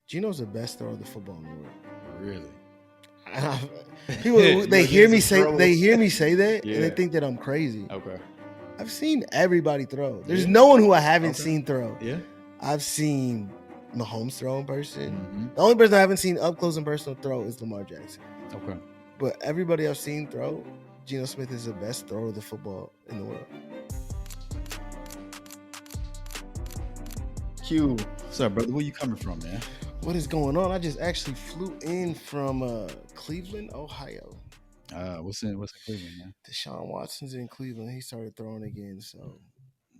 Gino's the best thrower of the football in the world. Really? People they hear me say that, Yeah. and they think that I'm crazy. Okay. I've seen everybody throw. There's Yeah. no one who I haven't seen throw. Yeah. I've seen Mahomes throw in person. Mm-hmm. The only person I haven't seen up close and personal throw is Lamar Jackson. Okay. But everybody I've seen throw, Geno Smith is the best thrower of the football in the world. Q, what's up, brother? Where you coming from, man? What is going on? I just actually flew in from Cleveland, Ohio. What's in Cleveland, man? Deshaun Watson's in Cleveland. He started throwing again, so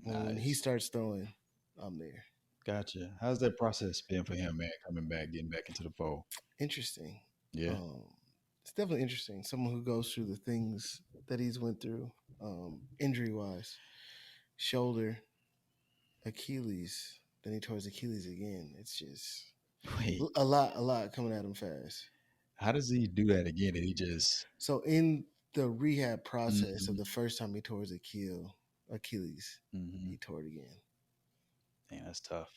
when he starts throwing, I'm there. Gotcha. How's that process been for him, man? Coming back, getting back into the fold. Interesting. Yeah. It's definitely interesting. Someone who goes through the things that he's went through, injury-wise, shoulder, Achilles. Then he tore his Achilles again. It's just a lot coming at him fast. How does he do that again? Did he just in the rehab process of the first time he tore his Achilles, he tore it again. Man, that's tough.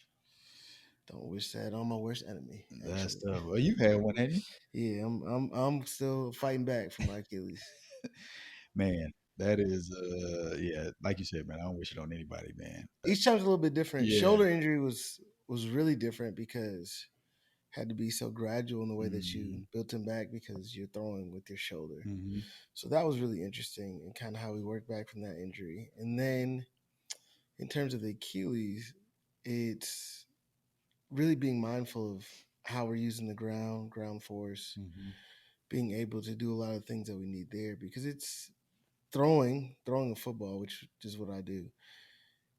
Don't wish that on my worst enemy. That's tough. Well, you had one, haven't you? Yeah, I'm still fighting back from my Achilles. Man, that is like you said, man. I don't wish it on anybody, man. Each time's a little bit different. Yeah. Shoulder injury was really different because had to be so gradual in the way that you built him back because you're throwing with your shoulder. So that was really interesting and kind of how we worked back from that injury. And then in terms of the Achilles, it's really being mindful of how we're using the ground force, being able to do a lot of things that we need there because it's throwing a football, which is what I do.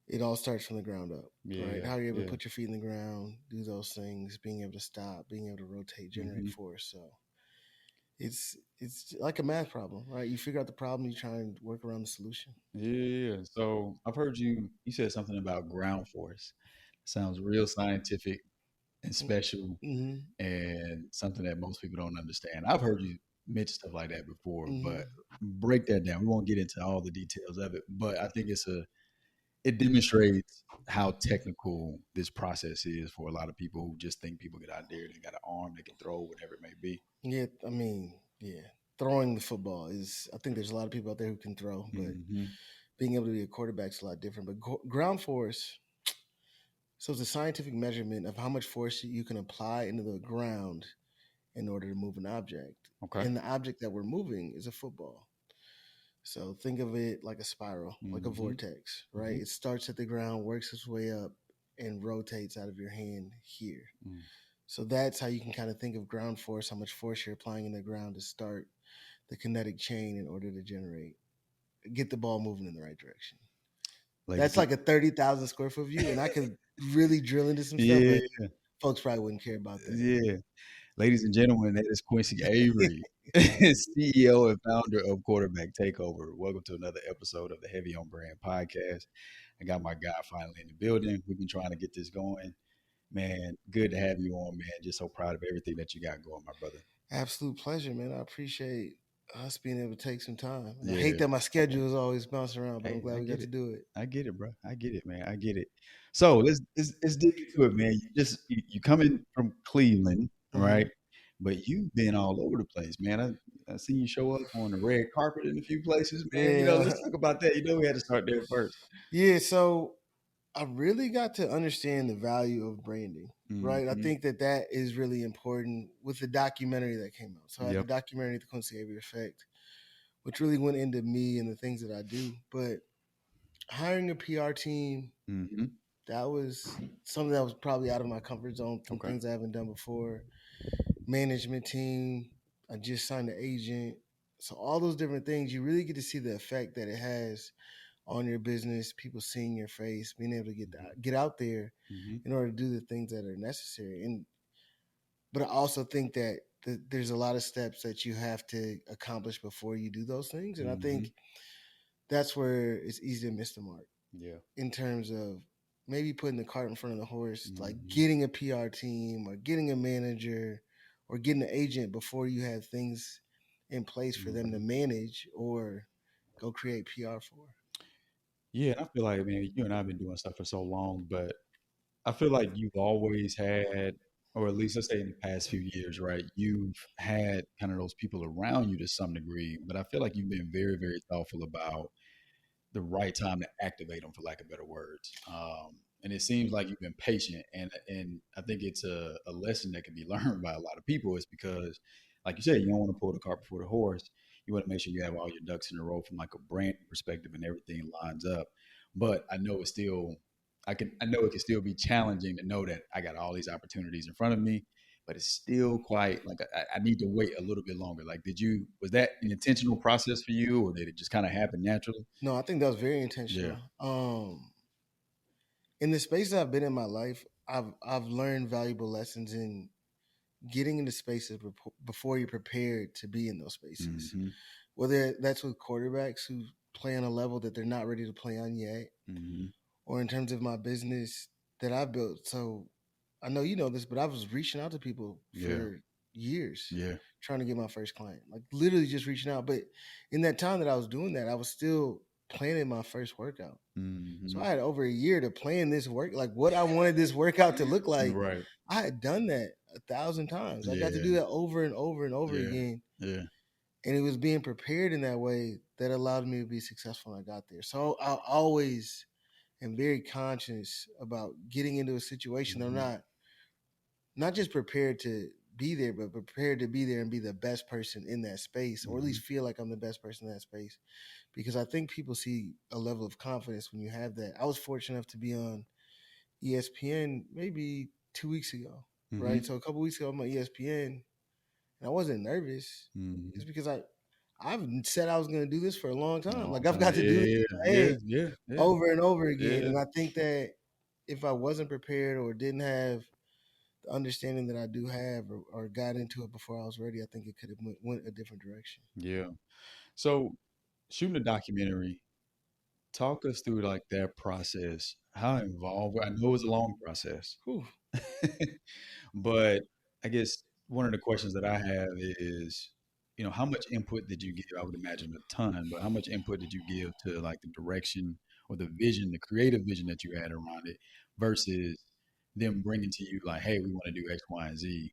It all starts from the ground up, right? How you're able to put your feet in the ground, do those things, being able to stop, being able to rotate, generate force. So it's like a math problem, right? You figure out the problem, you try and work around the solution. Yeah. So I've heard you said something about ground force. Sounds real scientific and special and something that most people don't understand. I've heard you mention stuff like that before, but break that down. We won't get into all the details of it, but I think it demonstrates how technical this process is for a lot of people who just think people get out there, they got an arm, they can throw, whatever it may be. Yeah, I mean, throwing the football is, I think there's a lot of people out there who can throw, but being able to be a quarterback is a lot different. But ground force, so it's a scientific measurement of how much force you can apply into the ground in order to move an object. Okay. And the object that we're moving is a football. So think of it like a spiral, like a vortex, right? It starts at the ground, works its way up, and rotates out of your hand here. So that's how you can kind of think of ground force, how much force you're applying in the ground to start the kinetic chain in order to get the ball moving in the right direction. That's like a 30,000 square foot view, and I could really drill into some stuff, but folks probably wouldn't care about that. Yeah. Ladies and gentlemen, that is Quincy Avery, CEO and founder of Quarterback Takeover. Welcome to another episode of the Heavy on Brand podcast. I got my guy finally in the building. We've been trying to get this going. Man, good to have you on, man. Just so proud of everything that you got going, my brother. Absolute pleasure, man. I appreciate us being able to take some time. I hate that my schedule is always bouncing around, but I'm glad we got to do it. I get it, bro. I get it, man. I get it. So let's dig into it, man. You coming from Cleveland, right? But you've been all over the place, man. I seen you show up on the red carpet in a few places, man. Yeah. Let's talk about that. We had to start there first. Yeah, so I really got to understand the value of branding, right? I think that is really important with the documentary that came out. So I had the documentary, The Quincy Avery Effect, which really went into me and the things that I do. But hiring a PR team, that was something that was probably out of my comfort zone from things I haven't done before. Management team, I just signed an agent. So all those different things, you really get to see the effect that it has on your business, people seeing your face, being able to get out there in order to do the things that are necessary. But I also think that there's a lot of steps that you have to accomplish before you do those things. And I think that's where it's easy to miss the mark. Yeah. In terms of maybe putting the cart in front of the horse, like getting a PR team or getting a manager or getting an agent before you have things in place for them to manage or go create PR for. Yeah, I feel like, man, you and I have been doing stuff for so long, but I feel like you've always had or at least let's say in the past few years, right? You've had kind of those people around you to some degree, but I feel like you've been very, very thoughtful about the right time to activate them, for lack of better words. And it seems like you've been patient, and I think it's a lesson that can be learned by a lot of people. Is because, like you said, you don't want to pull the cart before the horse. You want to make sure you have all your ducks in a row from like a brand perspective, and everything lines up. But I know it's still, I know it can still be challenging to know that I got all these opportunities in front of me, but it's still quite like I need to wait a little bit longer. Like, was that an intentional process for you, or did it just kind of happen naturally? No, I think that was very Yeah. intentional. In the space that I've been in my life, I've learned valuable lessons in getting into spaces before you're prepared to be in those spaces. Mm-hmm. Whether that's with quarterbacks who play on a level that they're not ready to play on yet, Mm-hmm. or in terms of my business that I built. So I know you know this, but I was reaching out to people Yeah. for years Yeah. trying to get my first client, like literally just reaching out. But in that time that I was doing that, I was still planning my first workout. So Mm-hmm. I had over a year to plan this work, like what I wanted this workout to look like. Right. I had done that 1,000 times. I got to Yeah. do that over and over and over Yeah. again. Yeah. And it was being prepared in that way that allowed me to be successful when I got there. So I always am very conscious about getting into a situation that I'm Mm-hmm. not just prepared to be there, but prepared to be there and be the best person in that space, or at Mm-hmm. least feel like I'm the best person in that space. Because I think people see a level of confidence when you have that. I was fortunate enough to be on ESPN maybe 2 weeks ago, right? Mm-hmm. So a couple weeks ago, I'm on ESPN, and I wasn't nervous. Mm-hmm. It's because I've said I was going to do this for a long A time. long Like I've time. got to do this Yeah. in my Yeah. head Yeah. Yeah. over and over again, Yeah. and I think that if I wasn't prepared or didn't have the understanding that I do have, or got into it before I was ready, I think it could have went a different direction. Yeah. So shooting a documentary, talk us through like that process. How involved? I know it's a long process. Whew. But I guess one of the questions that I have is, how much input did you give? I would imagine a ton, but how much input did you give to like the direction or the vision, the creative vision that you had around it versus them bringing to you like, hey, we want to do X, Y, and Z.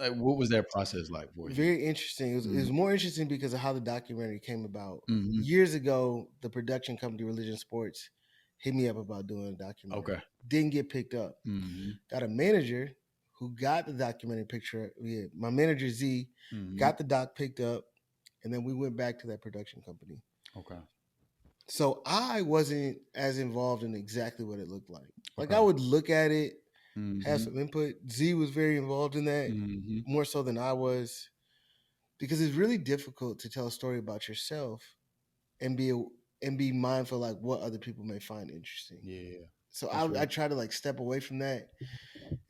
Like, what was that process like for you? Very interesting. It Mm-hmm. was more interesting because of how the documentary came about. Mm-hmm. Years ago, the production company Religion Sports hit me up about doing a Okay. documentary. Didn't get picked up. Mm-hmm. Got a manager who got the documentary picture. Yeah, my manager Z Mm-hmm. got the doc picked up, and then we went back to that production company. Okay. So I wasn't as involved in exactly what it looked like. Like Okay. I would look at it, have Mm-hmm. some input. Z was very involved in that, Mm-hmm. more so than I was, because it's really difficult to tell a story about yourself and be mindful like what other people may find interesting. Yeah, So that's I real. try to like step away from that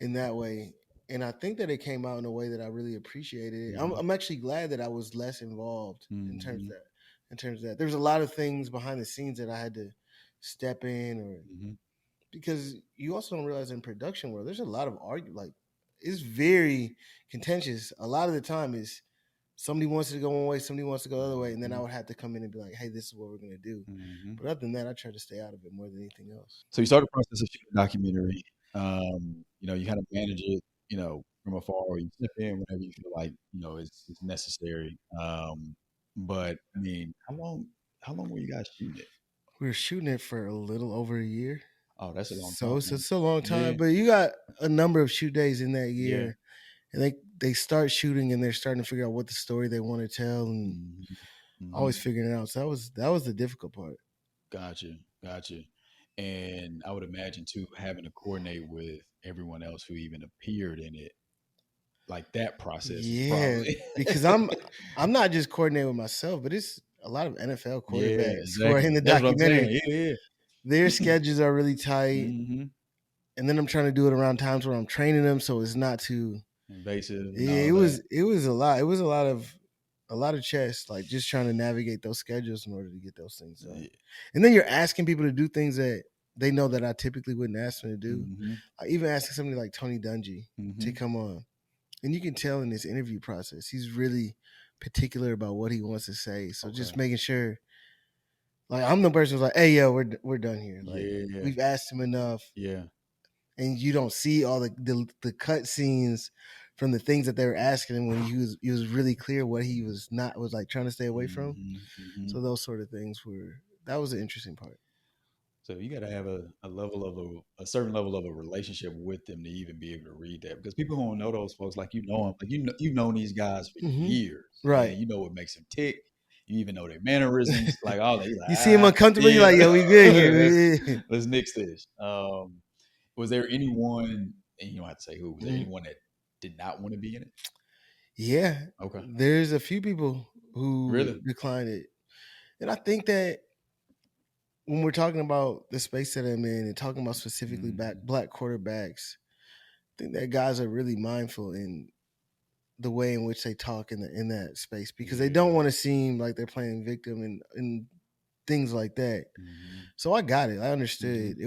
in that way. And I think that it came out in a way that I really appreciated it. Mm-hmm. I'm actually glad that I was less involved in terms of Mm-hmm. that. In terms of that, there's a lot of things behind the scenes that I had to step in, or Mm-hmm. because you also don't realize in production world, there's a lot of like it's very contentious. A lot of the time is somebody wants to go one way, somebody wants to go the other way, and then I Mm-hmm. would have to come in and be like, hey, this is what we're gonna do. Mm-hmm. But other than that, I try to stay out of it more than anything else. So you start the process of shooting a documentary. You kind of manage it, from afar, or you step in whenever you feel like, it's necessary. But I mean, how long were you guys shooting it? We were shooting it for a little over a year. Oh, that's a long So time, it's, man. it's a long Yeah, time. But you got a number of shoot days in that yeah. year. And they start shooting and they're starting to figure out what the story they want to tell, and Mm-hmm. Mm-hmm. always figuring it out. So that was the difficult part. Gotcha, gotcha. And I would imagine too, having to coordinate with everyone else who even appeared in it, like that process is Yeah, probably. because I'm not just coordinating with myself, but it's a lot of NFL Yeah, quarterbacks who are in exactly. the That's what I'm documentary. saying. Yeah, Their yeah. schedules are really tight, Hmm. and then I'm trying to do it around times where I'm training them, so it's not too. Invasive and Yeah, all that. it was a lot. It was a lot of chess, like just trying to navigate those schedules in order to get those things done. And then you're asking people to do things that they know that I typically wouldn't ask them to do. Mm-hmm. Even asking somebody like Tony Dungy to Mm-hmm. come on, and you can tell in this interview process, he's really particular about what he wants to say. So Okay. just making sure, like I'm the person who's like, hey, yo, we're done here. Like Yeah. we've asked him enough. Yeah. and you don't see all the cut scenes from the things that they were asking him when he was really clear what he was like trying to stay away from. So those sort of things that was an interesting part. So you got to have a level of a certain level of a relationship with them to even be able to read that. Because people who don't know those folks, like you know them, like you've known these guys for years, Right? and you know what makes them tick. You even know their mannerisms, like all that. Like, You see him uncomfortable, you're like, "Yo, we good here." let's nix this. Was there anyone, and you don't have to say who, was there anyone that did not want to be in it? Yeah. Okay. There's a few people who Really? declined it. And I think that when we're talking about the space that I'm in and talking about specifically black quarterbacks, I think that guys are really mindful in the way in which they talk in that space, because they don't want to seem like they're playing victim and things like that. So I got it. I understood. It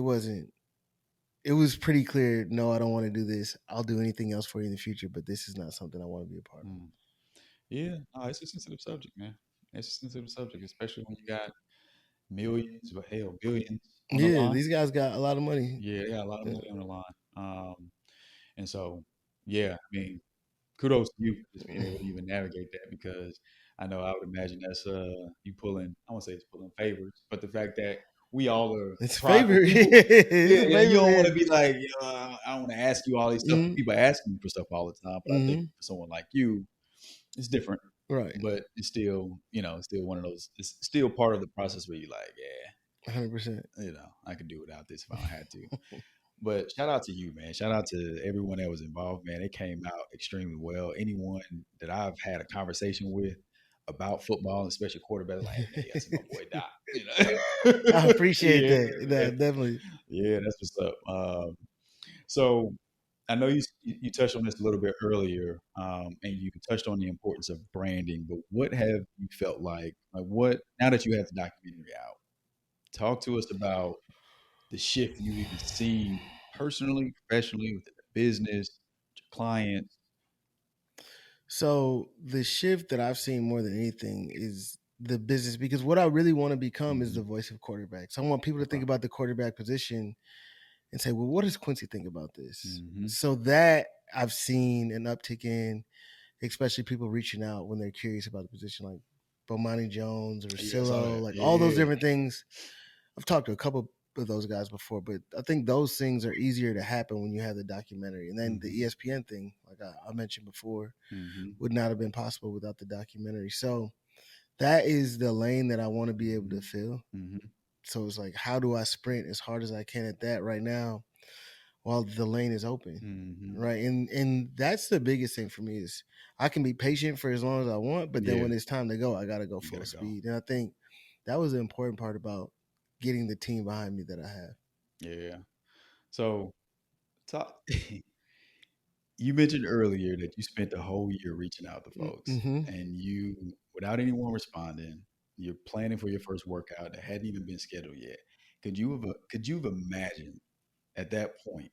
was pretty clear. No, I don't want to do this. I'll do anything else for you in the future, but this is not something I want to be a part of. Yeah, no, it's a sensitive subject, man. It's a sensitive subject, especially when you got millions, but hell, billions on the Yeah, line. these guys got a lot of money. Yeah, they got a lot of money on the line. And so, yeah, I mean, kudos to you for just being able to even navigate that, because I know I would imagine that's you pulling, I won't say it's pulling favors, but the fact that we all are It's a prideful favor. people. It's Yeah, a yeah, you favor, don't want man. to be like, I don't want to ask you all these stuff. People ask me for stuff all the time, but I think for someone like you, it's different. Right. But it's still, it's still one of those, it's still part of the process where you're like, 100%. I could do without this if I had to. But shout out to you, man. Shout out to everyone that was involved, man. It came out extremely well. Anyone that I've had a conversation with about football, especially quarterback, like, hey, man, you got to see my boy Doc. I appreciate Yeah, that. No, man. definitely. Yeah, that's what's up. So I know you touched on this a little bit earlier, and you touched on the importance of branding. But what have you felt like what now that you have the documentary out? Talk to us about the shift you've even seen personally, professionally, within the business, your clients. So the shift that I've seen more than anything is the business, because what I really want to become is the voice of quarterbacks. I want people to think Okay. about the quarterback position and say, well, what does Quincy think about this? Mm-hmm. So that I've seen an uptick in, especially people reaching out when they're curious about the position, like Bomani Jones or Yeah, I saw Silo, that. like all those Yeah. different things. I've talked to a couple of those guys before, but I think those things are easier to happen when you have the documentary. And then the ESPN thing, like I mentioned before, would not have been possible without the documentary. So that is the lane that I want to be able to fill. So it's like, how do I sprint as hard as I can at that right now while the lane is open? Right. And that's the biggest thing for me is I can be patient for as long as I want, but then when it's time to go, I gotta go full speed. And I think that was the important part about getting the team behind me that I have. Yeah. So talk you mentioned earlier that you spent the whole year reaching out to folks, and you, without anyone responding, you're planning for your first workout that hadn't even been scheduled yet. Could you have imagined at that point,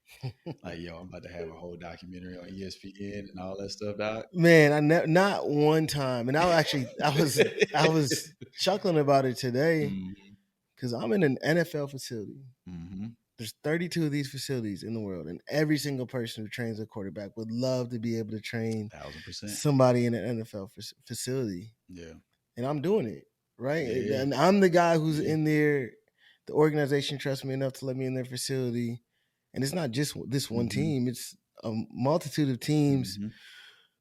like, yo, I'm about to have a whole documentary on ESPN and all that stuff, Doc? Man, not one time. And I was chuckling about it today Mm-hmm. because I'm in an NFL facility. Mm-hmm. There's 32 of these facilities in the world, and every single person who trains a quarterback would love to be able to train 1,000%. somebody in an NFL facility. Yeah. And I'm doing it, right? Yeah. And I'm the guy who's Yeah. in there. The organization trusts me enough to let me in their facility. And it's not just this one team, it's a multitude of teams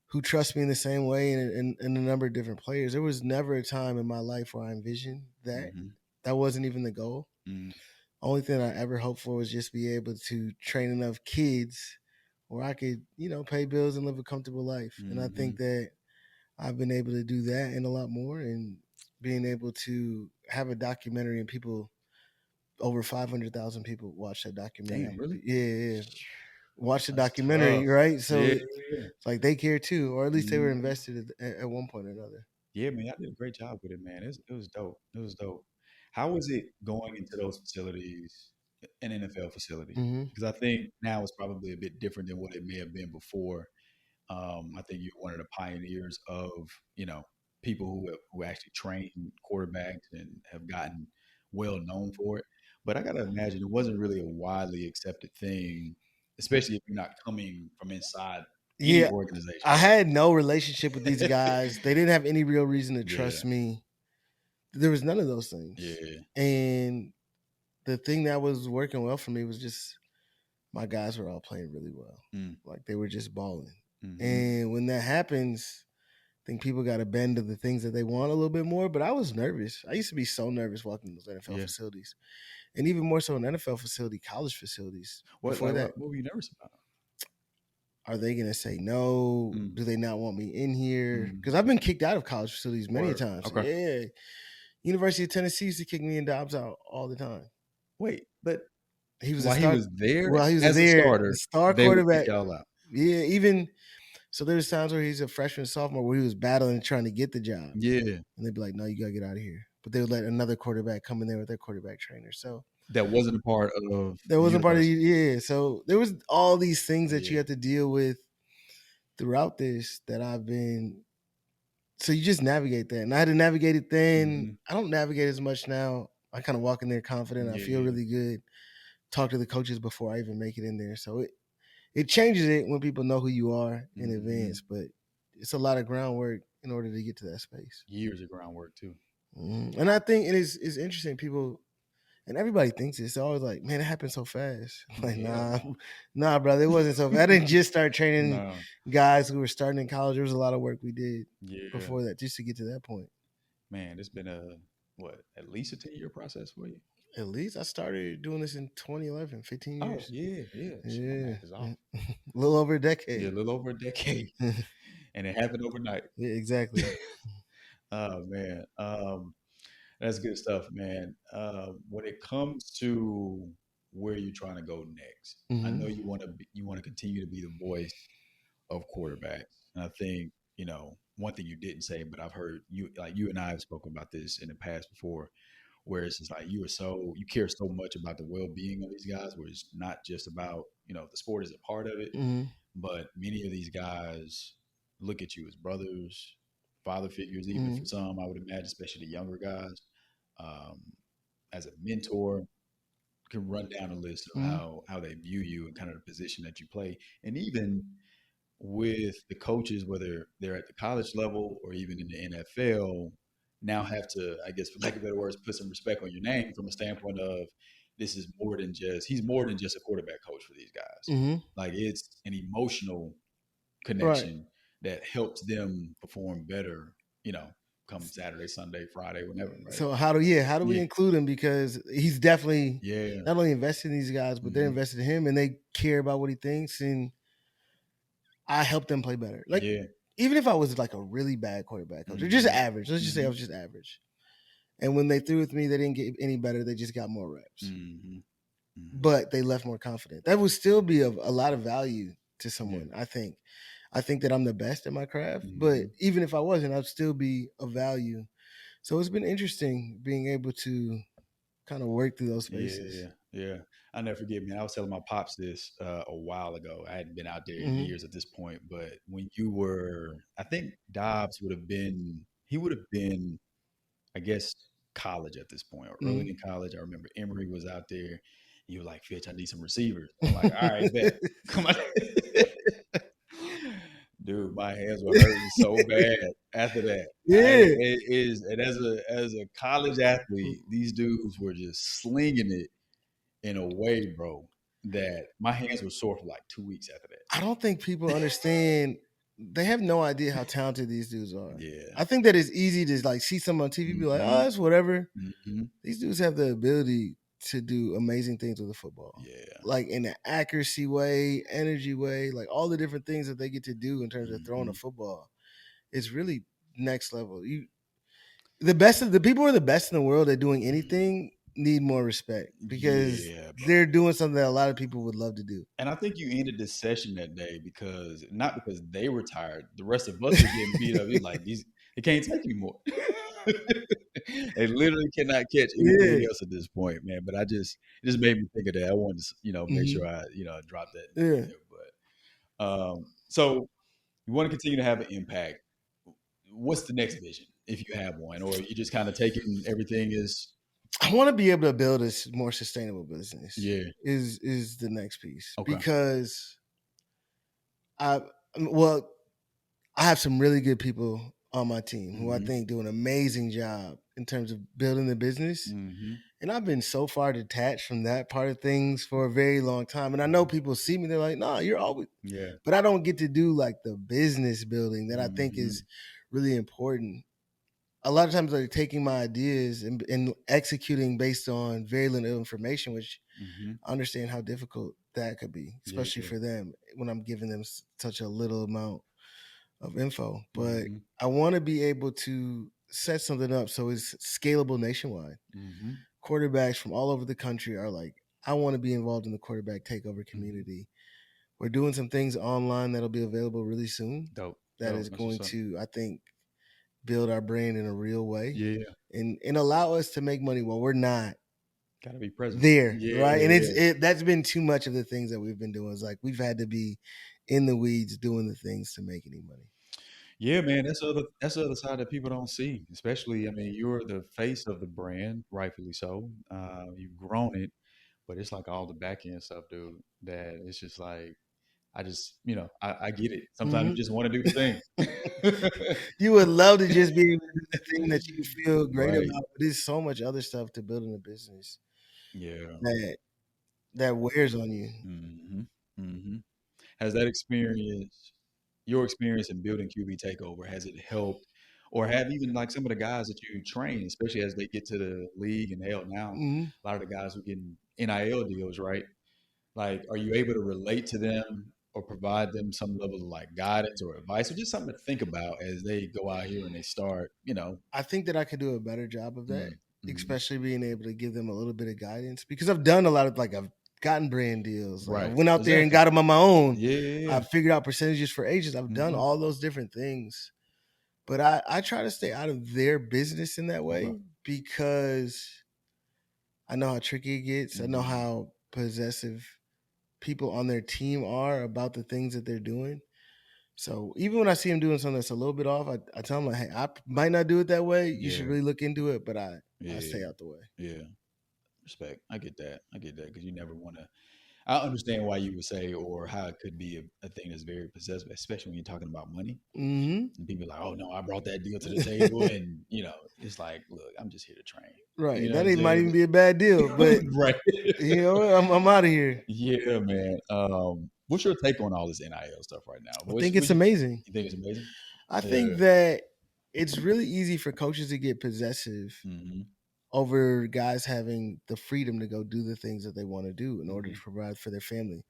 who trust me in the same way, and a number of different players. There was never a time in my life where I envisioned that. That wasn't even the goal. Only thing I ever hoped for was just be able to train enough kids where I could, pay bills and live a comfortable life. And I think that I've been able to do that and a lot more, and being able to have a documentary and people, over 500,000 people watch that documentary. Damn, really? Yeah. Watch the That's documentary, tough. right? So Yeah. it's like they care too, or at least they were invested at one point or another. Yeah, man, I did a great job with it, man. It was dope. It was dope. How was it going into those facilities, an NFL facility? Because I think now it's probably a bit different than what it may have been before. I think you're one of the pioneers of, you know, people who actually train quarterbacks and have gotten well known for it. But I got to imagine it wasn't really a widely accepted thing especially if you're not coming from inside any Yeah, organization, I right? had no relationship with these guys. They didn't have any real reason to Yeah, trust me. There was none of those things. yeah, And the thing that was working well for me was just my guys were all playing really well. mm, Like they were just balling. mm-hmm. And when that happens, I think people got to bend to the things that they want a little bit more. But I was nervous. I used to be so nervous walking in those NFL Yeah. facilities, and even more so in NFL facility, college facilities. Before that, What were you nervous about? are they going to say no? Mm, Do they not want me in here? mm, Because I've been kicked out of college facilities many word. times. Okay. Yeah, University of Tennessee used to kick me and Dobbs out all the time. Wait, but He was a while he star. was there Well, he was as a there, the starter, star they would kick quarterback. y'all out. Yeah, even so, there's times where he's a freshman, sophomore, where he was battling and trying to get the job. Yeah. And they'd be like, no, you got to get out of here. But they would let another quarterback come in there with their quarterback trainer. So That wasn't a part of that the wasn't part of the, university. yeah. So there was all these things that you Yeah. have to deal with throughout this that I've been. So you just navigate that. And I had to navigate it then. Mhm. I don't navigate as much now. I kind of walk in there confident. I feel Yeah. really good. Talk to the coaches before I even make it in there. So it changes it when people know who you are in Mhm. advance. But it's a lot of groundwork in order to get to that space. Years of groundwork too. And I think it is interesting. People and everybody thinks it's always like, man, it happened so fast. Like, Yeah. nah, brother, it wasn't so fast. I didn't just start training No. guys who were starting in college. There was a lot of work we did Yeah. before that just to get to that point. Man, it's been at least a 10-year process for you? At least I started doing this in 2011, 15 Oh, years. yeah, yeah. Shit, my Yeah. math is off. A little over a Yeah, decade. a little over a decade. And it happened overnight. Yeah, exactly. Oh man. That's good stuff, man. When it comes to where you're trying to go next, I know you want to continue to be the voice of quarterbacks. And I think, one thing you didn't say, but I've heard you and I have spoken about this in the past before, where it's just like you care so much about the well being of these guys, where it's not just about, the sport is a part of it, Mm-hmm. but many of these guys look at you as brothers, father figures, even Mm-hmm. for some, I would imagine, especially the younger guys, um, as a mentor. Can run down a list of Mm-hmm. how they view you and kind of the position that you play, and even with the coaches, whether they're at the college level or even in the NFL, now have to, I guess, for lack of better words, put some respect on your name from a standpoint of he's more than just a quarterback coach for these guys. Mm-hmm. Like it's an emotional Right. connection that helps them perform better, come Saturday, Sunday, Friday, whenever, right? So how do we Yeah. include him, because he's definitely Yeah. not only invested in these guys, but they're Hmm. invested in him and they care about what he thinks, and I help them play better. Like Yeah. even if I was like a really bad quarterback coach, or just Hmm. average, let's just say I was just average. And when they threw with me, they didn't get any better. They just got more reps, Hmm. Hmm. but they left more confident. That would still be of a lot of value to Yeah. someone. I think. I think that I'm the best at my craft, but Hmm. even if I wasn't, I'd still be of value. So it's been interesting being able to kind of work through those spaces. Yeah, yeah. I never forget, man. I was telling my pops this a while ago. I hadn't been out there in Mm-hmm. years at this point, but when you were, I think Dobbs he would have been, I guess, college at this point or early in college. I remember Emory was out there. You were like, Fitch, I need some receivers. I'm like, all right, bet. Come on. Dude, my hands were hurting so bad after that. Yeah. And as a college athlete, these dudes were just slinging it in a way, bro, that my hands were sore for like 2 weeks after I don't think people understand. They have no idea how talented these dudes are. that. Yeah. I think that it's easy to like see someone on TV be like, oh, Hmm. that's whatever. Hmm. These dudes have the ability to do amazing things with the football. Yeah. Like in an accuracy way, energy way, like all the different things that they get to do in terms of throwing a Hmm. football. It's really next level. The best of the people who are the best in the world at doing anything need more respect, because Yeah, bro. they're doing something that a lot of people would love to do. And I think you ended this session that day because not because they were tired, the rest of us were getting beat up. You're like, it can't take anymore. They literally cannot catch Yeah. anything else at this point, man. But it just made me think of that. I wanted to, make Mm-hmm. sure I, dropped that in Yeah. there. But so you want to continue to have an impact. What's the next vision if you have one, or you just kind of taking everything as I want to be able to build a more sustainable business. Yeah. Is the next piece Okay. because I well I have some really good people on my team who I think do an amazing job in terms of building the business. And I've been so far detached from that part of things for a very long time. And I know people see me, they're like, "No, you're always," Yeah. but I don't get to do like the business building that I think is really important. A lot of times they're taking my ideas and executing based on very little information, which I understand how difficult that could be, especially Yeah. for them when I'm giving them such a little amount of info. But Mm-hmm. I want to be able to set something up so it's scalable nationwide. Quarterbacks from all over the country are like, I want to be involved in the quarterback takeover community. We're doing some things online that'll be available really soon. Dope. That Dope. is That's what's going up. to, I think, build our brand in a real way. Yeah. And allow us to make money while we're not Gotta be present. there, Yeah. right? And Yeah. that's been too much of the things that we've been doing. It's like we've had to be in the weeds doing the things to make any money. Yeah, man, that's the other side that people don't see. Especially, I mean, you're the face of the brand, rightfully so. You've grown it, but it's like all the back end stuff, dude. That it's just like I just, I get it. Sometimes you just want to do the thing. You would love to just be able to do the thing that you feel great Right. about, but there's so much other stuff to building a business Yeah. that wears on you. hmm hmm Has that experience, your experience in building QB Takeover, has it helped, or have even like some of the guys that you train, especially as they get to the league and hell now, Mhm. a lot of the guys who get NIL deals, right? Like, are you able to relate to them or provide them some level of like guidance or advice or just something to think about as they go out here and they start. I think that I could do a better job of that, Mm-hmm. especially being able to give them a little bit of guidance because I've done a lot of I've gotten brand deals. Like I Right. went out there and Exactly. got them on my own. Yeah. Yeah. I figured out percentages for agents. I've done Mm-hmm. all those different things. But I try to stay out of their business in that Okay. way because I know how tricky it gets. I know Mm-hmm. how possessive people on their team are about the things that they're doing. So even when I see them doing something that's a little bit off, I tell them like, "Hey, I might not do it that way. You should Yeah. really look into it." But I Yeah. stay out the way. Yeah. Respect. I get that. I get that because you never want to. I understand why you would say or how it could be a thing that's very possessive, especially when you're talking about money. Mm-hmm. And people are like, oh no, I brought that deal to the table, and it's like, look, I'm just here to train. You Right. know what That I'm might saying? even be a bad deal, but Right. I'm out of here. Yeah, man. What's your take on all this NIL stuff right now? I What's think what it's you amazing. you think it's amazing? I Yeah. think that it's really easy for coaches to get possessive Mm-hmm. over guys having the freedom to go do the things that they want to do in order Mm-hmm. to provide for their family.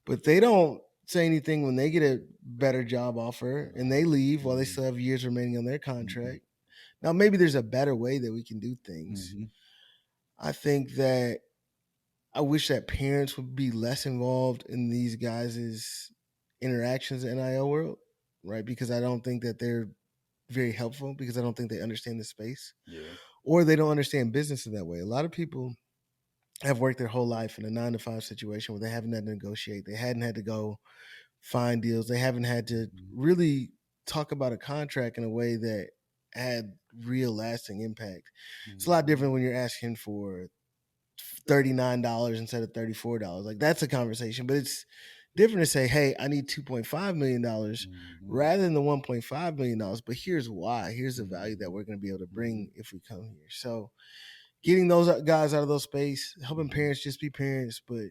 But they don't say anything when they get a better job offer and they leave while they Mm-hmm. still have years remaining on their Mm-hmm. contract. Now, maybe there's a better way that we can do things. Mm-hmm. I think that I wish that parents would be less involved in these guys' interactions in the NIL world, right? Because I don't think that they're very helpful because I don't think they understand the space Yeah. or they don't understand business in that way. A lot of people have worked their whole life in a 9 to 5 situation where they haven't had to negotiate. They hadn't had to go find deals. They haven't had to Mm-hmm. really talk about a contract in a way that had real lasting impact. It's a lot Mm-hmm. different when you're asking for $39 instead of $34. Like that's a conversation, but it's different to say, hey, I need $2.5 million Mm-hmm. rather than the $1.5 million. But here's why. Here's the value that Mm-hmm. we're going to be able to Mm-hmm. bring if we come here. So getting those guys out of those space, helping Mm-hmm. parents just be parents. But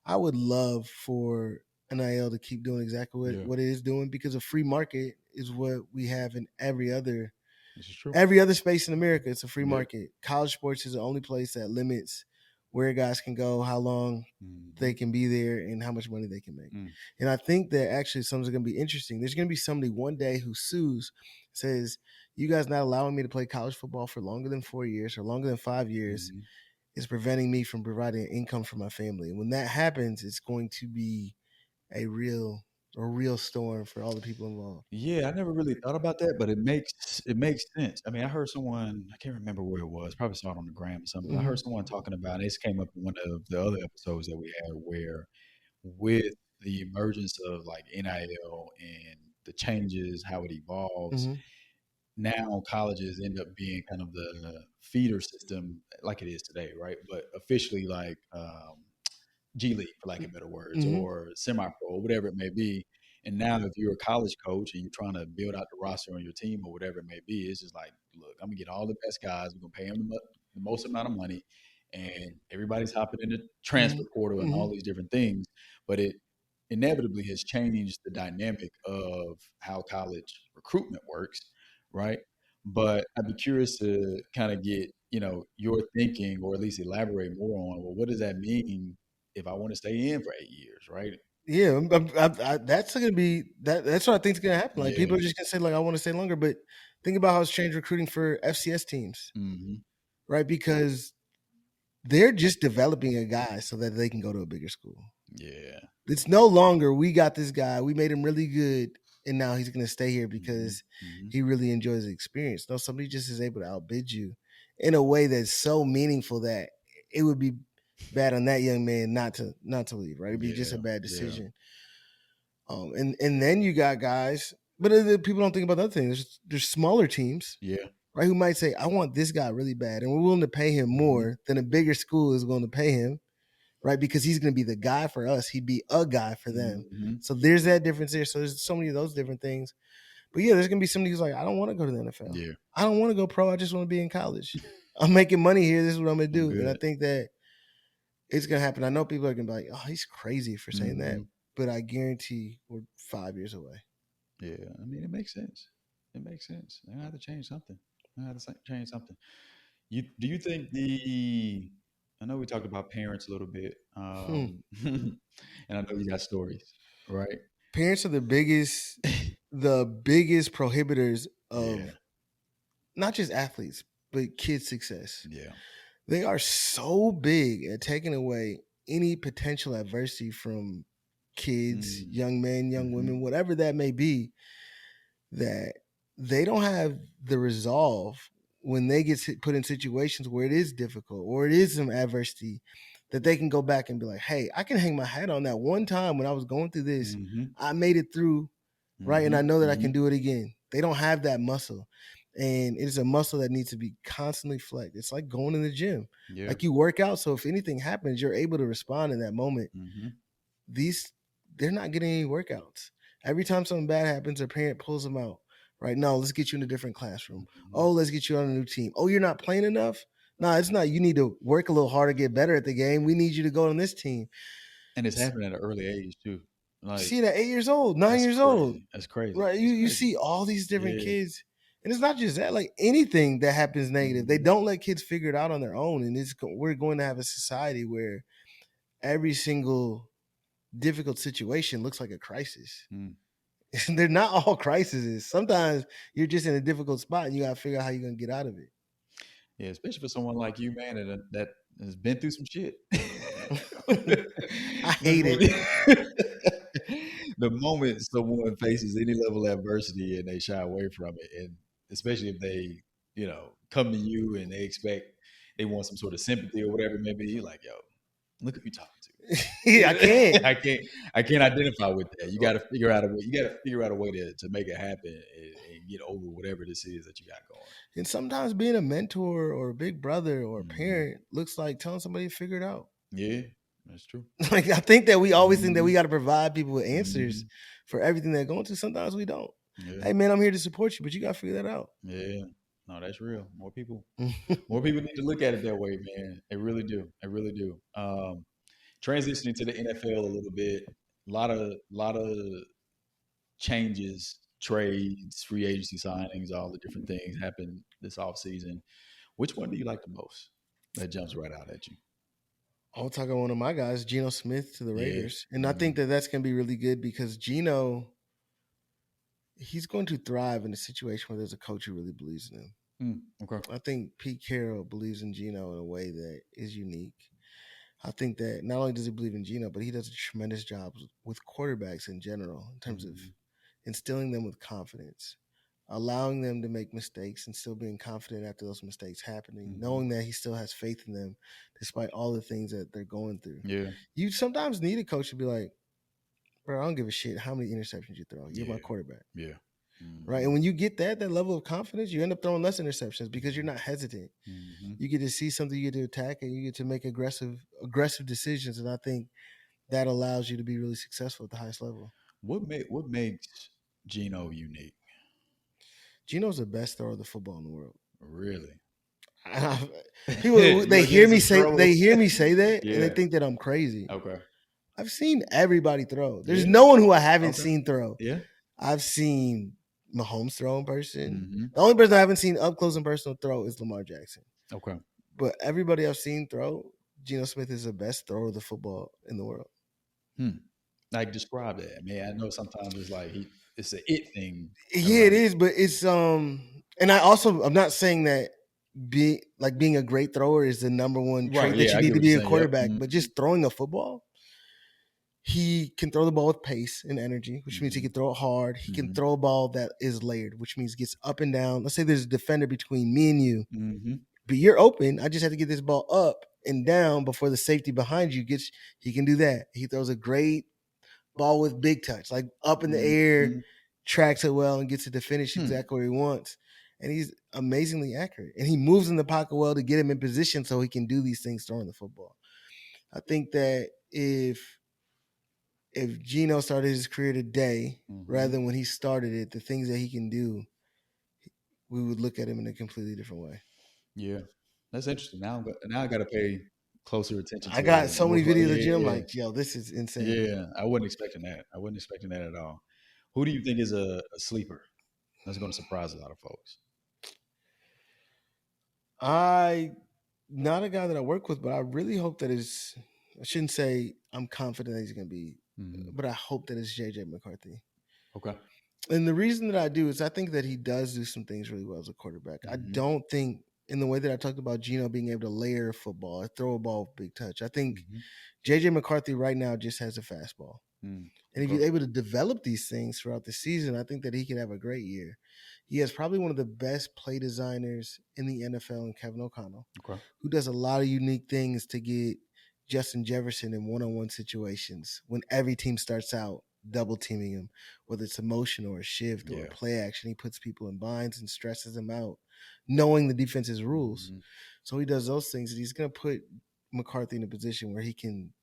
I would love for NIL to keep doing exactly Yeah. what it is doing because a free market is what we have in This is true. every other space in America. It's a free Yeah. market. College sports is the only place that limits where guys can go, how long Mm-hmm. they can be there, and how much money they can make. Mm. And I think that actually something's going to be interesting. There's going to be somebody one day who sues, says, "You guys not allowing me to play college football for longer than 4 years or longer than 5 years Mm-hmm. is preventing me from providing income for my family." And when that happens, it's going to be a real storm for all the people involved. Yeah, I never really thought about that, but it makes sense. I mean, I heard someone, I can't remember where it was, probably saw it on the gram or something, but I heard Mm-hmm. someone talking about, and this came up in one of the other episodes that we had where with the emergence of like NIL and the changes, how it evolves, Mm-hmm. now colleges end up being kind of the feeder system like it is today, right? But officially, like G League, for lack of better words, Mm-hmm. or semi-pro, or whatever it may be. And now, if you're a college coach and you're trying to build out the roster on your team or whatever it may be, it's just like, look, I'm gonna get all the best guys. We're gonna pay them the most amount of money, and everybody's hopping in the transfer portal and Mm-hmm. all these different things. But it inevitably has changed the dynamic of how college recruitment works, right? But I'd be curious to kind of get your thinking, or at least elaborate more on, well, what does that mean if I want to stay in for 8 years, right? Yeah, that's gonna be That's what I think is gonna happen. Like Yeah. people are just gonna say like I want to stay longer, but think about how it's changed recruiting for FCS teams, Hmm. right? Because they're just developing a guy so that they can go to a bigger school. Yeah. It's no longer we got this guy, we made him really good, and now he's gonna stay here Hmm. because Hmm. he really enjoys the experience. No, somebody just is able to outbid you in a way that's so meaningful that it would be bad on that young man not to leave, right? It'd be just a Yeah. bad Yeah. decision. And then you got guys, but people don't think about the other thing. There's smaller teams, Yeah. right, who might say, I want this guy really bad, and we're willing to pay him Hmm. more than a bigger school is going to pay him, right? Because he's going to be the guy for us. He'd be a guy for them. Hmm. So there's that difference there. So there's so many of those different things. But yeah, there's going to be somebody who's like, I don't want to go to the NFL. Yeah. I don't want to go pro. I just want to be in college. I'm making money here. This is what I'm going to I'm do. And I good. think that it's going to happen. I know people are going to be like, oh, he's crazy for saying that. Hmm. But I guarantee we're 5 years away. Yeah. I mean, it makes sense. It makes sense. I have to change something. I have to change something. Do you think I know we talked about parents a little bit, Hmm. and I know you got stories, right? Parents are the biggest prohibitors Yeah. of not just athletes, but kids' success. Yeah. They are so big at taking away any potential adversity from kids, Mm. young men, young Hmm. women, whatever that may be, that they don't have the resolve when they get put in situations where it is difficult or it is some adversity that they can go back and be like, hey, I can hang my hat on that one time when I was going through this. Hmm. I made it through, right? And Hmm. I know that I can Hmm. do it again. They don't have that muscle. And it is a muscle that needs to be constantly flexed. It's like going in the gym. Yeah. Like you work out. So if anything happens, you're able to respond in that moment. Hmm. These They're not getting any workouts. Every time something bad happens, a parent pulls them out. Right? No, let's get you in a different classroom. Hmm. Oh, let's get you on a new team. Oh, you're not playing enough? No, it's not. You need to work a little harder, get better at the game. We need you to go on this team. And it's happening at an early age too. You Like see it at 8 years old, 9 that's years old. crazy. That's crazy. Right? You That's you crazy. see all these different Yeah. kids. And it's not just that, like anything that happens negative, they Hmm. don't let kids figure it out on their own. And we're going to have a society where every single difficult situation looks like a crisis. Mm. They're not all crises. Sometimes you're just in a difficult spot and you got to figure out how you're going to get out of Yeah, especially for someone like you, man, that has been through some shit. it. I hate it. The moment someone faces any level of adversity and they shy away from it, and especially if they, come to you and they want some sort of sympathy or whatever it may be, you're like, yo, look who you talking Yeah, I can't. to. I can't identify with that. You got to figure out a way. You got to figure out a way to make it happen and get over whatever this is that you got going. And sometimes being a mentor or a big brother or a Hmm. parent looks like telling somebody to figure it out. Yeah, that's true. Like I think that we always think that we Hmm. got to provide people with answers Hmm. for everything they're going through. Sometimes we don't. Yeah, Hey man, I'm here to support you, but you got to figure that out. yeah. No, that's real. More people need to look at it that way, man. They really do. They really do. Transitioning to the NFL a little bit, lot of changes, trades, free agency signings, all the different things happened this offseason. Which one do you like the most? That jumps right out at you. I'll talk about one of my guys, Geno Smith to the Yeah. Raiders, and I think Mm. that that's going to be really good because Geno, he's going to thrive in a situation where there's a coach who really believes in him. Okay. I think Pete Carroll believes in Geno in a way that is unique. I think that not only does he believe in Geno, but he does a tremendous job with quarterbacks in general in terms of Mm. instilling them with confidence, allowing them to make mistakes and still being confident after those mistakes happening, Hmm. knowing that he still has faith in them despite all the things that they're going through. Yeah. You sometimes need a coach to be like, bro, I don't give a shit how many interceptions you throw. You're my Yeah. quarterback. Yeah. right? And when you get that level of confidence, you end up throwing less interceptions because you're not hesitant. You get to see something, you get to attack, and you get to make aggressive decisions. And I think that allows you to be really successful at the highest level. What makes Geno unique? Geno's the best thrower of the football in the world. Really? People they hear me say that Yeah. and they think that I'm crazy. Okay. I've seen everybody throw. There's no one who I haven't seen throw. Yeah. I've seen Mahomes throw in person. The only person I haven't seen up close and personal throw is Lamar Jackson. Okay. But everybody I've seen throw, Geno Smith is the best thrower of the football in the world. Like, describe that. I mean, I know sometimes it's like it's an it thing. Yeah, it is, but it's and I'm not saying that being a great thrower is the number one trait that you need to be a quarterback, but just throwing a football, he can throw the ball with pace and energy, which means he can throw it hard. He can throw a ball that is layered, which means gets up and down. Let's say there's a defender between me and you, but you're open. I just have to get this ball up and down before the safety behind you gets. He can do that. He throws a great ball with big touch, like up in the air, tracks it well, and gets it to finish exactly where he wants. And he's amazingly accurate. And he moves in the pocket well to get him in position so he can do these things throwing the football. I think that if Geno started his career today, rather than when he started it, the things that he can do, we would look at him in a completely different way. Yeah, that's interesting. Now I got to pay closer attention to I got so many videos of Geno, like, yo, this is insane. Yeah, I wasn't expecting that. I wasn't expecting that at all. Who do you think is a sleeper that's going to surprise a lot of folks? Not a guy that I work with, but I really hope that I shouldn't say I'm confident that he's going to be, but I hope that it's JJ McCarthy. Okay. And the reason that I do is I think that he does do some things really well as a quarterback. I don't think, in the way that I talked about Geno being able to layer football, throw a ball with big touch, I think JJ McCarthy right now just has a fastball. And if he's able to develop these things throughout the season, I think that he can have a great year. He has probably one of the best play designers in the NFL in Kevin O'Connell, who does a lot of unique things to get Justin Jefferson in one-on-one situations when every team starts out double teaming him, whether it's a motion or a shift or a play action. He puts people in binds and stresses them out, knowing the defense's rules. So he does those things, and he's going to put McCarthy in a position where he can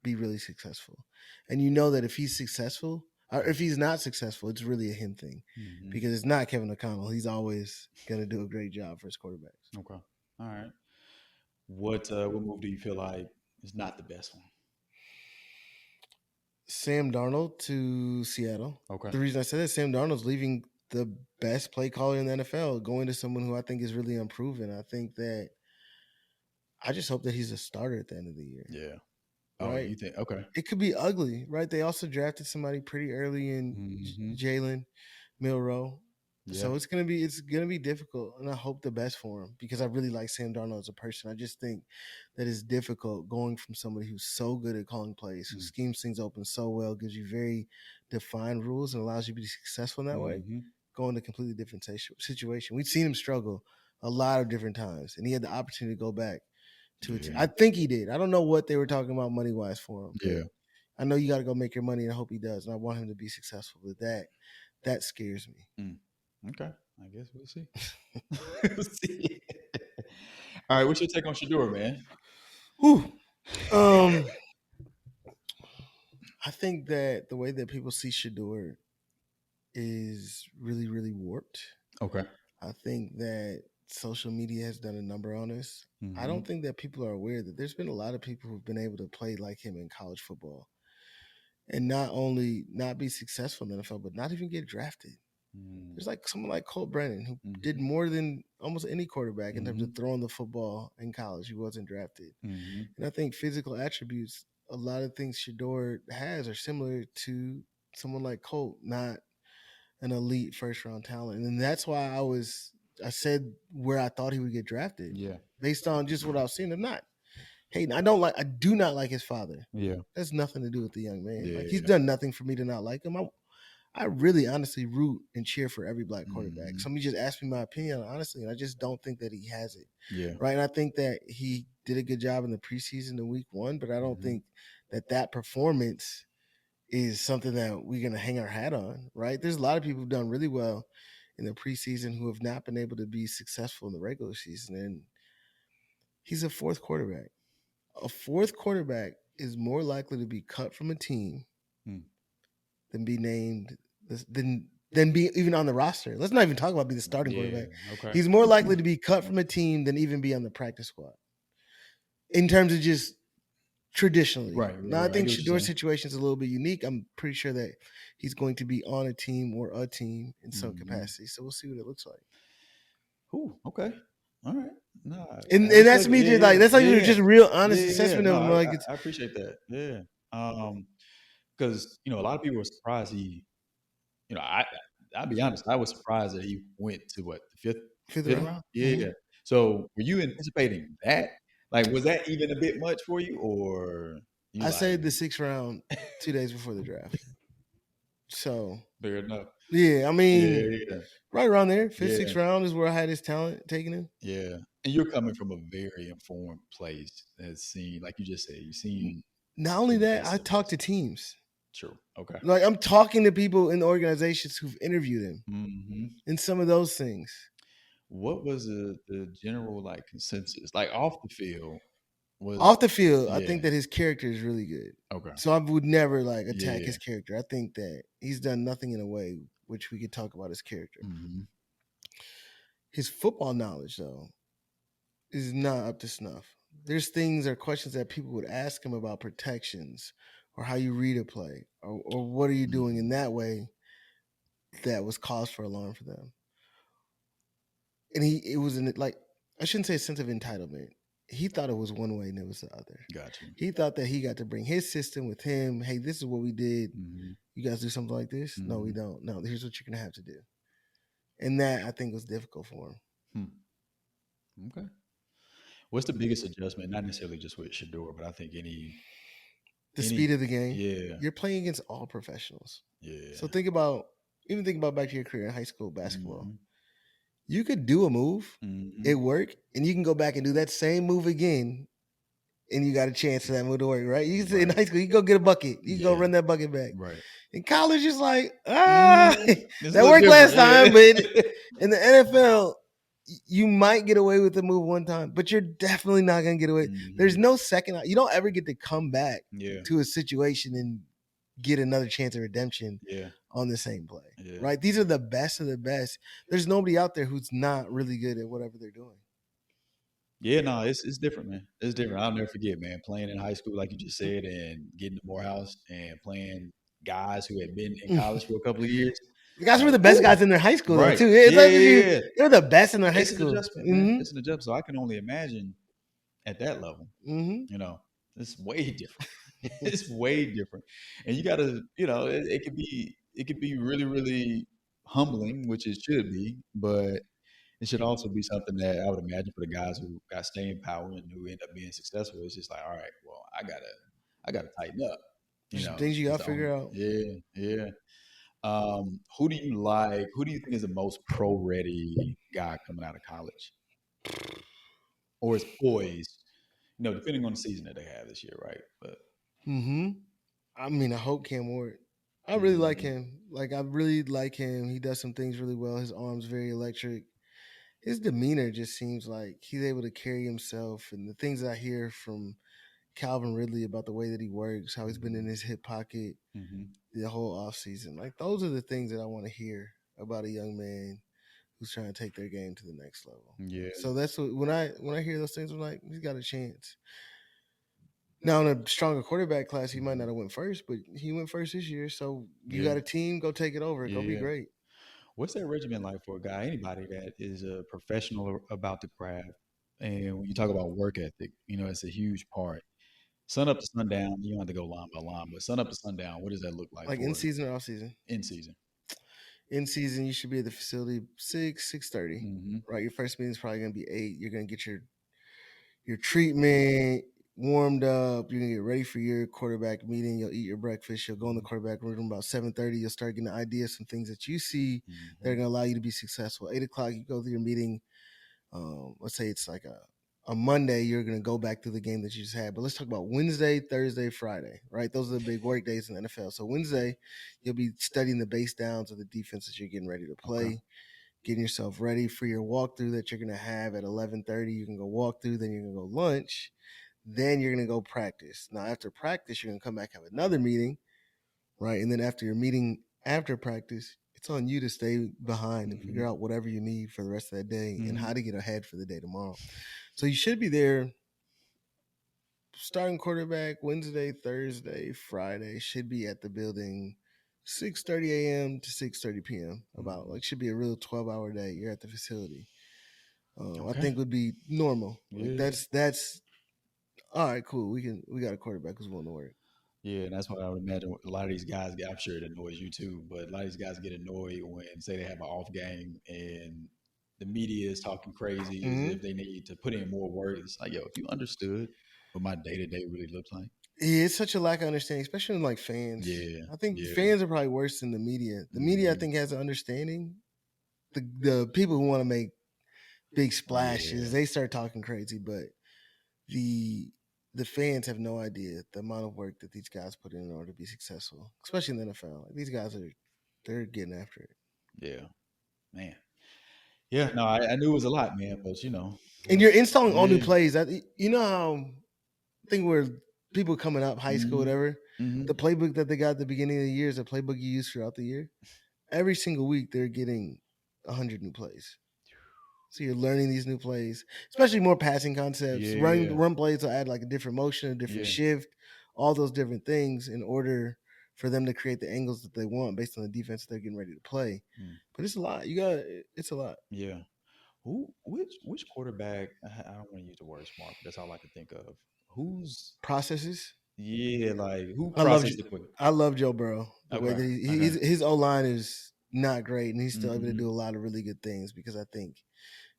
be really successful. And you know that if he's successful, or if he's not successful, it's really a him thing, because it's not Kevin O'Connell. He's always going to do a great job for his quarterbacks. Okay. All right. What move do you feel like is not the best one? Sam Darnold to Seattle. Okay. The reason I said that, Sam Darnold's leaving the best play caller in the NFL, going to someone who I think is really unproven. I think that I just hope that he's a starter at the end of the year. Yeah. Right? Oh, you think? Okay. It could be ugly, right? They also drafted somebody pretty early in Jalen Milroe. Yeah. So it's gonna be difficult, and I hope the best for him, because I really like Sam Darnold as a person. I just think that it's difficult going from somebody who's so good at calling plays, who schemes things open so well, gives you very defined rules, and allows you to be successful in that way, going to a completely different situation. We've seen him struggle a lot of different times, and he had the opportunity to go back to a team. I think he did. I don't know what they were talking about money-wise for him. Yeah. I know you got to go make your money, and I hope he does, and I want him to be successful. But that scares me. Okay, I guess we'll see. We'll see. All right, what's your take on Shedeur, man? I think that the way that people see Shedeur is really, really warped. Okay. I think that social media has done a number on us. I don't think that people are aware that there's been a lot of people who've been able to play like him in college football, and not only not be successful in the NFL, but not even get drafted. There's like someone like Colt Brennan, who did more than almost any quarterback in terms of throwing the football in college. He wasn't drafted. And I think physical attributes, a lot of things Shedeur has are similar to someone like Colt, not an elite first-round talent. And that's why I said where I thought he would get drafted. Yeah. Based on just what I've seen. I do not like his father. Yeah. That's nothing to do with the young man. Yeah, he's done nothing for me to not like him. I really honestly root and cheer for every black quarterback. Somebody just asked me my opinion, honestly, and I just don't think that he has it. Yeah. Right. And I think that he did a good job in the preseason in week 1, but I don't think that performance is something that we're going to hang our hat on, right? There's a lot of people who've done really well in the preseason who have not been able to be successful in the regular season. And he's a fourth quarterback. A fourth quarterback is more likely to be cut from a team than be named, than be even on the roster. Let's not even talk about being the starting quarterback. Okay. He's more likely to be cut from a team than even be on the practice squad in terms of just traditionally. Right. Now, I think I Shedeur's situation is a little bit unique. I'm pretty sure that he's going to be on a team or a team in some capacity. So we'll see what it looks like. Ooh, okay. All right. No, and that's me just like that's like just a real honest assessment of him. No, Like I appreciate that. Yeah. Because a lot of people were surprised he, I'll be honest, I was surprised that he went to what, the fifth round? Yeah. Mm-hmm. So were you anticipating that? Like, was that even a bit much for you, or I said the 6th round 2 days before the draft. So fair enough. Yeah, I mean, right around there, 5th, 6th round is where I had his talent taking him. Yeah, and you're coming from a very informed place. That's seen, like you just said, you've seen. Not only that, I talked to teams. True. Okay. Like I'm talking to people in the organizations who've interviewed him, and some of those things. What was the general like consensus? Like off the field, off the field, I think that his character is really good. Okay. So I would never like attack his character. I think that he's done nothing in a way which we could talk about his character. His football knowledge, though, is not up to snuff. There's things or questions that people would ask him about protections or how you read a play or what are you doing in that way that was cause for alarm for them. And it was like, I shouldn't say a sense of entitlement. He thought it was one way and it was the other. Gotcha. He thought that he got to bring his system with him. Hey, this is what we did. You guys do something like this? No, we don't. No, here's what you're going to have to do. And that, I think, was difficult for him. Okay. What's the biggest adjustment? Not necessarily just with Shedeur, but I think the speed of the game. Yeah. You're playing against all professionals. Yeah. So think about back to your career in high school basketball. You could do a move, it worked, and you can go back and do that same move again, and you got a chance for that move to work, right? You can say in high school, you can go get a bucket. You can go run that bucket back. Right. In college, it's like, that worked last time, but in the NFL, you might get away with the move one time, but you're definitely not going to get away. There's no second. You don't ever get to come back to a situation and get another chance of redemption on the same play, right? These are the best of the best. There's nobody out there who's not really good at whatever they're doing. Yeah, no, it's different, man. It's different. I'll never forget, man, playing in high school, like you just said, and getting to Morehouse and playing guys who had been in college for a couple of years. The guys were the best guys in their high school, though, too. It's they're the best in their high school. It's an adjustment, man. It's an adjustment. So I can only imagine at that level, it's way different. It's way different. And you got to, it could be really, really humbling, which it should be, but it should also be something that I would imagine for the guys who got staying power and who end up being successful. It's just like, all right, well, I gotta tighten up. Things you gotta figure out. Yeah. Who do you like? Who do you think is the most pro ready guy coming out of college, or is poised? Depending on the season that they have this year, right? But I mean, I hope Cam Ward. I really like him. I really like him. He does some things really well. His arm's very electric. His demeanor just seems like he's able to carry himself, and the things I hear from Calvin Ridley about the way that he works, how he's been in his hip pocket the whole offseason. Like, those are the things that I want to hear about a young man who's trying to take their game to the next level. Yeah. So that's what when I hear those things, I'm like, he's got a chance. Now, in a stronger quarterback class, he might not have went first, but he went first this year. So you got a team, go take it over. Go be great. What's that regimen like for a guy, anybody that is a professional about the craft? And when you talk about work ethic, it's a huge part. Sun up to sundown, you don't have to go line by line, but sun up to sundown, what does that look like? Like in season or off season? In season. In season, you should be at the facility 6:30. Right? Your first meeting is probably going to be 8. You're going to get your treatment warmed up. You're going to get ready for your quarterback meeting. You'll eat your breakfast. You'll go in the quarterback room about 7:30. You'll start getting ideas, some things that you see that are going to allow you to be successful. 8 o'clock, you go to your meeting. Let's say it's like a On Monday, you're going to go back to the game that you just had. But let's talk about Wednesday, Thursday, Friday, right? Those are the big work days in the NFL. So Wednesday, you'll be studying the base downs of the defenses you're getting ready to play, okay, getting yourself ready for your walkthrough that you're going to have at 11:30. You can go walk through, then you're going to go lunch. Then you're going to go practice. Now, after practice, you're going to come back, have another meeting, right? And then after your meeting, after practice, it's on you to stay behind and figure out whatever you need for the rest of that day and how to get ahead for the day tomorrow. So you should be there starting quarterback Wednesday, Thursday, Friday. Should be at the building 6:30 a.m. to 6:30 p.m. About like should be a real 12-hour day. You're at the facility. I think would be normal. Like that's all right. Cool. We got a quarterback who's willing to work. Yeah, and that's what I would imagine. A lot of these guys, I'm sure it annoys you too, but a lot of these guys get annoyed when, say, they have an off game and the media is talking crazy as if they need to put in more work. It's like, yo, if you understood what my day to day really looks like. Yeah, it's such a lack of understanding, especially in like fans. Yeah, I think fans are probably worse than the media. The media, I think, has an understanding. The people who want to make big splashes, they start talking crazy, but the fans have no idea the amount of work that these guys put in order to be successful, especially in the NFL. Like, these guys they're getting after it. Yeah, man. Yeah, no, I knew it was a lot, man, but you know. And you're installing all new plays. You know how I think we're people coming up, high school, whatever. The playbook that they got at the beginning of the year is a playbook you use throughout the year. Every single week, they're getting 100 new plays. So you're learning these new plays, especially more passing concepts. Run plays will add like a different motion, a different shift, all those different things in order for them to create the angles that they want based on the defense they're getting ready to play. But it's a lot. It's a lot. Yeah. Which quarterback? I don't want to use the word smart, but that's all I can think of. Who's processes? Yeah, like who processes it quick? I love Joe Burrow. The way that his O line is not great, and he's still able to do a lot of really good things because I think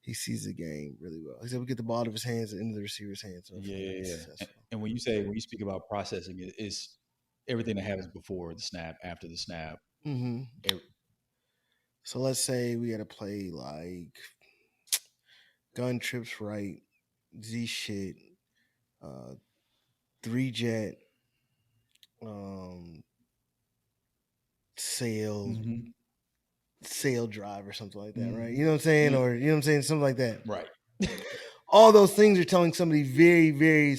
he sees the game really well. He's able to get the ball out of his hands and into the receiver's hands. So and when you speak about processing, it's everything that happens before the snap, after the snap. So let's say we had to play like gun trips right, Z shit, 3-jet, sail drive or something like that, right? You know what I'm saying? Or you know what I'm saying? Something like that. Right. All those things are telling somebody very, very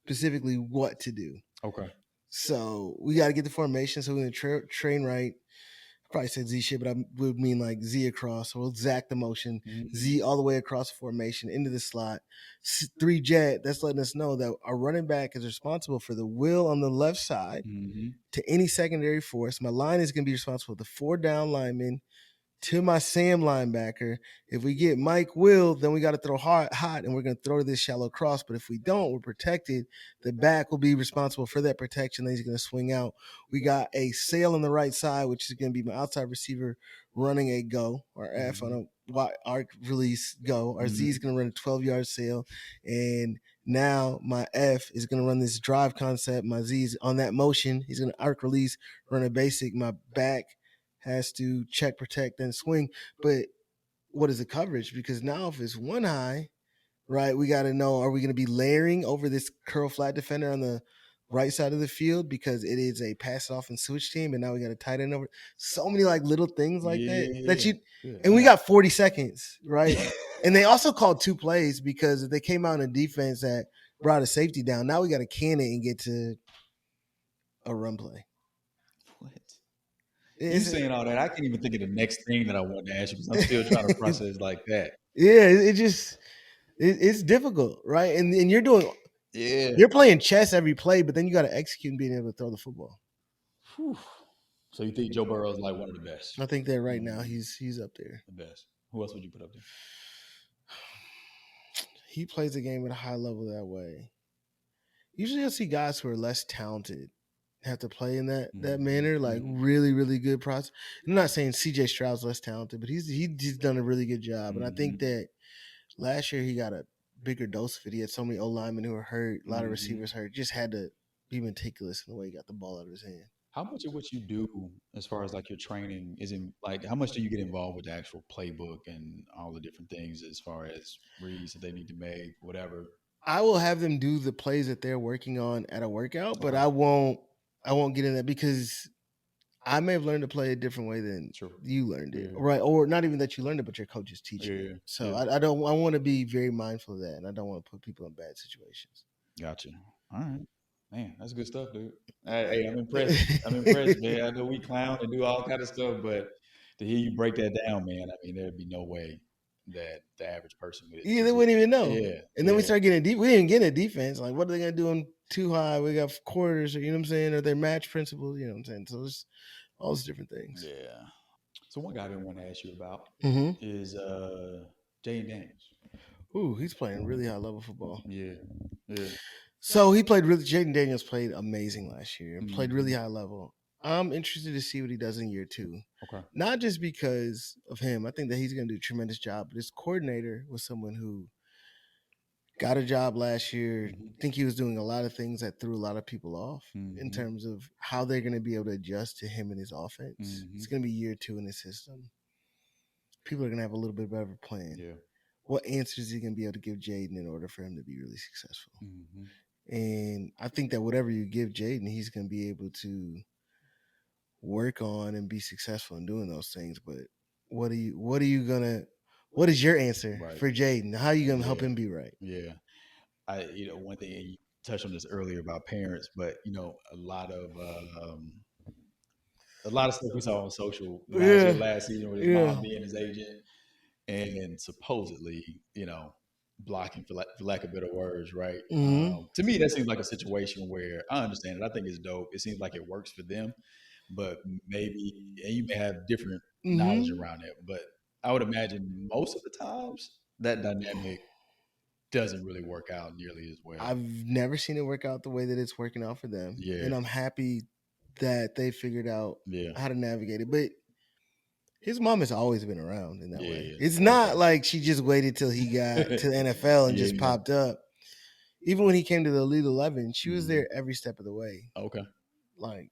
specifically what to do. Okay. So we got to get the formation. So we're going to train right. I probably said Z shit, but I would mean like Z across. So we'll exact the motion, Z all the way across the formation into the slot. 3-jet, that's letting us know that our running back is responsible for the wheel on the left side to any secondary force. My line is going to be responsible for the 4 down linemen to my Sam linebacker. If we get Mike Will, then we got to throw hot, and we're going to throw this shallow cross. But if we don't, we're protected. The back will be responsible for that protection. Then he's going to swing out. We got a sail on the right side, which is going to be my outside receiver running a go, or F on a arc release go. Our Z is going to run a 12-yard sail. And now my F is going to run this drive concept. My Z is on that motion. He's going to arc release, run a basic. My back has to check, protect, and swing. But what is the coverage? Because now if it's one high, right, we got to know, are we going to be layering over this curl flat defender on the right side of the field because it is a pass off and switch team, and now we got a tight end over. So many like little things like that you and we got 40 seconds, right? And they also called 2 plays because if they came out in a defense that brought a safety down, now we got to can it and get to a run play. What? You saying all that, I can't even think of the next thing that I want to ask you because I'm still trying to process like that. Yeah, it's difficult, right? And you're doing, you're playing chess every play, but then you got to execute and being able to throw the football. Whew. So you think Joe Burrow is like one of the best? I think that right now he's up there. The best. Who else would you put up there? He plays the game at a high level that way. Usually you'll see guys who are less talented have to play in that manner, like really, really good process. I'm not saying CJ Stroud's less talented, but he's done a really good job. And I think that last year he got a bigger dose of it. He had so many O linemen who were hurt, a lot of receivers hurt. Just had to be meticulous in the way he got the ball out of his hand. How much of what you do as far as like your training is in like how much do you get involved with the actual playbook and all the different things as far as reads that they need to make, whatever? I will have them do the plays that they're working on at a workout, but Okay. I won't get in that because I may have learned to play a different way than True. you learned it, Yeah. right? Or not even that you learned it, but your coach is teaching it. Yeah. So Yeah. I don't. I want to be very mindful of that, and I don't want to put people in bad situations. Gotcha. All right. Man, that's good stuff, dude. Hey, I'm impressed. I'm impressed, man. I know we clown and do all kind of stuff, but to hear you break that down, man, I mean, there'd be no way that the average person would. Yeah, they wouldn't even know. Yeah, And then we yeah, start getting deep. We didn't get a defense. Like, what are they gonna do in too high? We got quarters, or you know what I'm saying, or their match principles. You know what I'm saying. So there's all those different things. yeah. So one guy I've been wanting to ask you about Mm-hmm. is Jayden Daniels. Ooh, he's playing really high level football. Yeah, yeah. So he played really. Jayden Daniels played amazing last year and played really Mhm. high level. I'm interested to see what he does in year two. Okay. Not just because of him. I think that he's going to do a tremendous job. But his coordinator was someone who got a job last year. Mhm. I think he was doing a lot of things that threw a lot of people off in Mhm. terms of how they're going to be able to adjust to him and his offense. It's Mhm. going to be year two in his system. People are going to have a little bit better plan. Yeah. What answers is he going to be able to give Jayden in order for him to be really successful? Mhm. And I think that whatever you give Jayden, he's going to be able to work on and be successful in doing those things. But what is your answer Right. for Jayden? How are you going to help Yeah. him be right? Yeah. One thing you touched on this earlier about parents, but a lot of stuff we saw on social Yeah, last season with his yeah. mom being his agent and supposedly, blocking for lack of better words, right? Mm-hmm. To me, that seems like a situation where I understand it. I think it's dope. It seems like it works for them, but maybe and you may have different knowledge Mm-hmm. around it. But I would imagine most of the times that dynamic doesn't really work out nearly as well. I've never seen it work out the way that it's working out for them, Yeah, and I'm happy that they figured out yeah, how to navigate it. But his mom has always been around in that way. yeah. It's not Okay. like she just waited till he got to the NFL and just Yeah. popped up. Even when he came to the Elite 11, she was Mhm. there every step of the way. Okay. Like,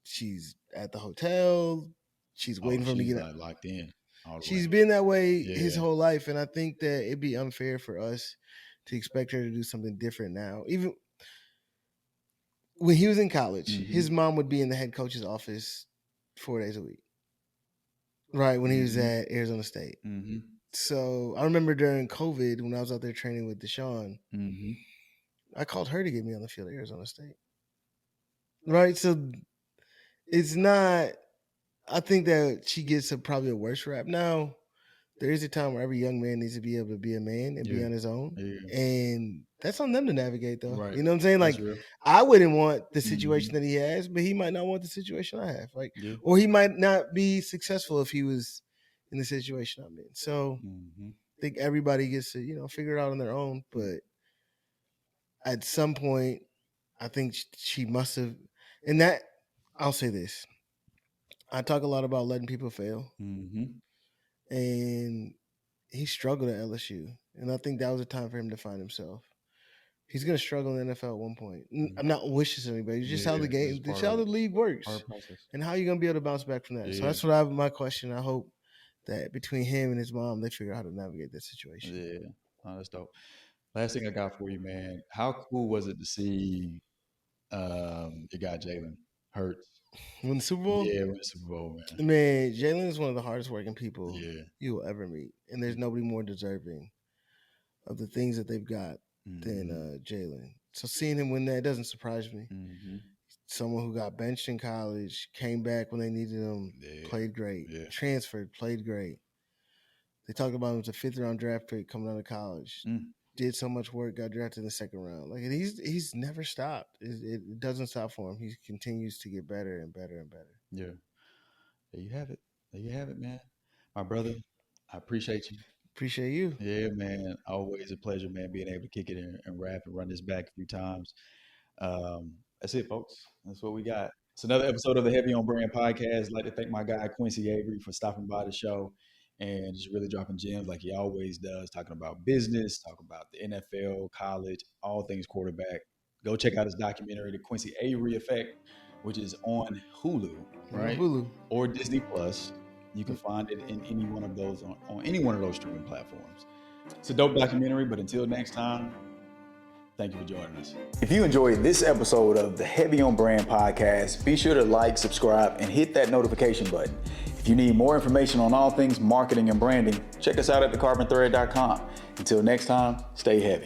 she's at the hotel, she's Oh, waiting for him to she's get out. like locked in all the way. She's been that way his Yeah. whole life, and I think that it'd be unfair for us to expect her to do something different now. Even when he was in college, his Mhm. mom would be in the head coach's office 4 days a week, right? When he was Mhm. at Arizona State. Mhm. So I remember during COVID when I was out there training with Deshaun, Mhm. I called her to get me on the field at Arizona State, right? So it's not. I think that she gets probably a worse rap now. There is a time where every young man needs to be able to be a man and be Yeah. on his own. Yeah. And that's on them to navigate, though. Right. You know what I'm saying? That's Like, real. I wouldn't want the Mhm. situation that he has, but he might not want the situation I have. Like, Yeah. or he might not be successful if he was in the situation I'm in. So Mhm. I think everybody gets to, figure it out on their own. But at some point, I think she must have, and that, I'll say this. I talk a lot about letting people fail, Mhm. and he struggled at LSU, and I think that was a time for him to find himself. He's gonna struggle in the NFL at one point. Mhm. I'm not wishing anybody. It's just how the Yeah. It's game, it's part how of the league works, the process. and how you're gonna be able to bounce back from that. So Yeah. that's my question. I hope that between him and his mom, they figure out how to navigate that situation. Yeah. Oh, that's dope. Last thing I got for you, man. How cool was it to see your guy Jalen Hurts? Win the Super Bowl, Yeah, win the Super Bowl, man. man. Jalen is one of the hardest working people Yeah. you will ever meet, and there's nobody more deserving of the things that they've got than Mhm. Jalen. So seeing him win that doesn't surprise me. Mhm. Someone who got benched in college, came back when they needed him, Yeah. played great, Yeah. transferred, played great. They talked about him as a fifth round draft pick coming out of college. Mm. Did so much work, got drafted in the second round. Like, and he's never stopped. It doesn't stop for him. He continues to get better and better and better. Yeah. There you have it. There you have it, man. My brother, I appreciate you. Appreciate you. Yeah, man. Always a pleasure, man, being able to kick it and rap and run this back a few times. That's it, folks. That's what we got. It's another episode of the Heavy on Brand podcast. I'd like to thank my guy Quincy Avery for stopping by the show and just really dropping gems like he always does, talking about business, talking about the NFL, college, all things quarterback. Go check out his documentary, The Quincy Avery Effect. which is on Hulu, right? Hulu or Disney Plus. You can find it in any one of those on any one of those streaming platforms. It's a dope documentary, but until next time, thank you for joining us. If you enjoyed this episode of the Heavy on Brand podcast, be sure to like, subscribe, and hit that notification button. If you need more information on all things marketing and branding, check us out at thecarbonthread.com. Until next time, stay heavy.